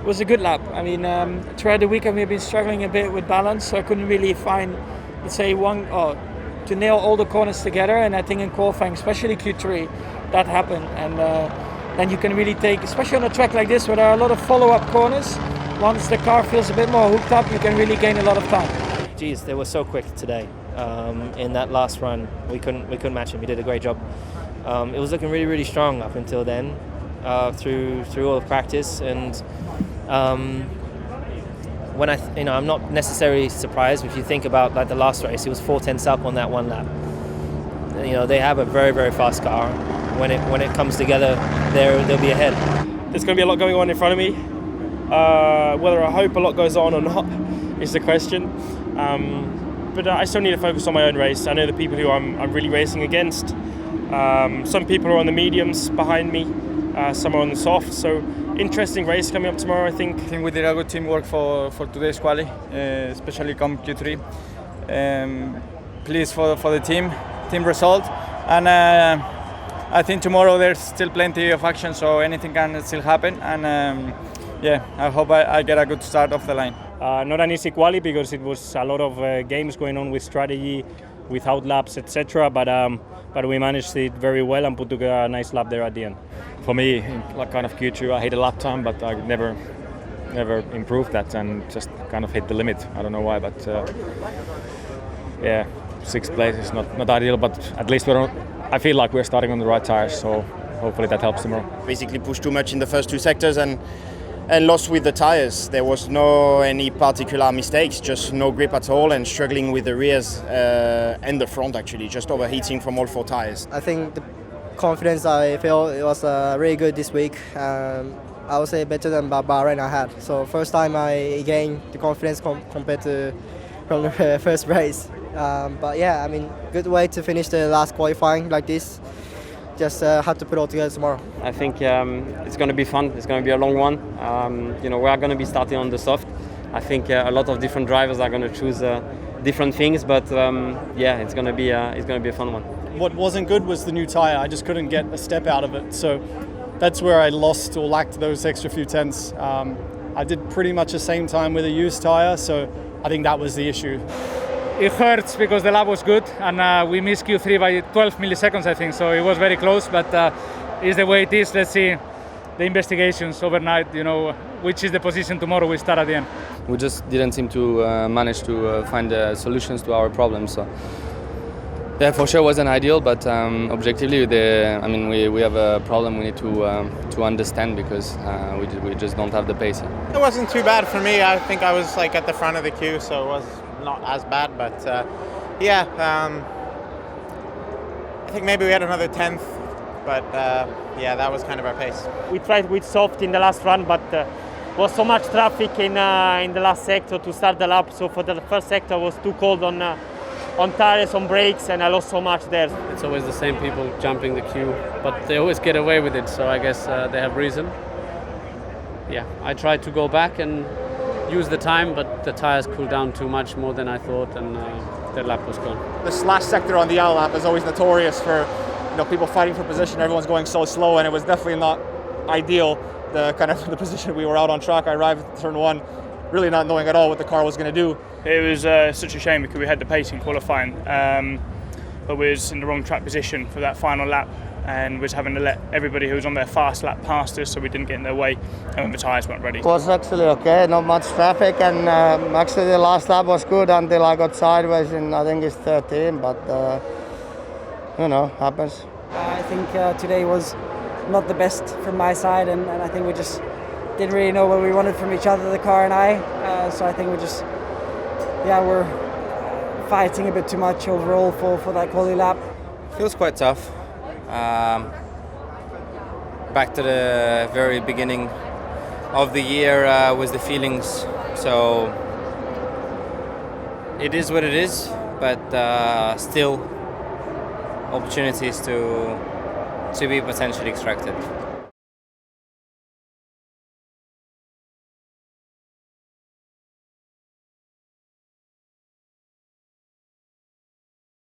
was a good lap. I mean, throughout the weekend we've been struggling a bit with balance, so I couldn't really find, let's say, to nail all the corners together. And I think in qualifying, especially Q3, that happened. And then you can really take, especially on a track like this where there are a lot of follow-up corners, once the car feels a bit more hooked up, you can really gain a lot of time. Geez, they were so quick today. In that last run, we couldn't match him. He did a great job. It was looking really, really strong up until then, through all the practice. And when I'm not necessarily surprised if you think about like the last race. He was 4/10 up on that one lap. They have a very, very fast car. When it comes together, they'll be ahead. There's going to be a lot going on in front of me. Whether I hope a lot goes on or not is the question. But I still need to focus on my own race. I know the people who I'm really racing against. Some people are on the mediums behind me, some are on the soft. So interesting race coming up tomorrow, I think. I think we did a good teamwork for today's quali, especially come Q3. Pleased for the team result. And I think tomorrow there's still plenty of action, so anything can still happen. And I hope I get a good start off the line. Not an easy quali because it was a lot of games going on with strategy, without laps, etc. But we managed it very well and put together a nice lap there at the end. For me, like kind of Q2, I hit a lap time, but I never improved that and just kind of hit the limit. I don't know why, but sixth place is not ideal, but at least I feel like we're starting on the right tires, so hopefully that helps tomorrow. Basically pushed too much in the first two sectors and lost with the tires. There was no any particular mistakes, just no grip at all and struggling with the rears and the front actually, just overheating from all four tires. I think the confidence I feel it was really good this week. I would say better than Bahrain I had. So first time I gained the confidence compared to from the first race. But yeah, I mean, good way to finish the last qualifying like this. Just have to put it all together tomorrow. I think it's going to be fun. It's going to be a long one. We are going to be starting on the soft. I think a lot of different drivers are going to choose different things, but it's going to be a fun one. What wasn't good was the new tire. I just couldn't get a step out of it, so that's where I lost or lacked those extra few tenths. I did pretty much the same time with a used tire, so I think that was the issue. It hurts because the lap was good and we missed Q3 by 12 milliseconds, I think, so it was very close, but it's the way it is. Let's see the investigations overnight, which is the position tomorrow we start at the end. We just didn't seem to manage to find solutions to our problems. So. Yeah, for sure wasn't ideal, but objectively, we have a problem we need to understand because we just don't have the pace. It wasn't too bad for me. I think I was at the front of the queue, so it was not as bad. But I think maybe we had another 10th, but that was kind of our pace. We tried with soft in the last run, but was so much traffic in the last sector to start the lap. So for the first sector, was too cold on tires, on brakes, and I lost so much there. It's always the same people jumping the queue, but they always get away with it, so I guess they have reason. Yeah, I tried to go back and use the time, but the tires cooled down too much, more than I thought, and the lap was gone. This last sector on the yellow lap is always notorious for people fighting for position. Everyone's going so slow, and it was definitely not ideal, the position we were out on track. I arrived at turn one really not knowing at all what the car was going to do. It was such a shame because we had the pace in qualifying, but we was in the wrong track position for that final lap and was having to let everybody who was on their fast lap past us so we didn't get in their way and the tyres weren't ready. It was actually okay, not much traffic, and actually the last lap was good until I got sideways in, I think it's 13, but happens. I think today was not the best from my side, and I think we just didn't really know what we wanted from each other, the car and I. So I think we're fighting a bit too much overall for that quality lap. Feels quite tough. Back to the very beginning of the year was the feelings. So it is what it is, but still opportunities to be potentially extracted.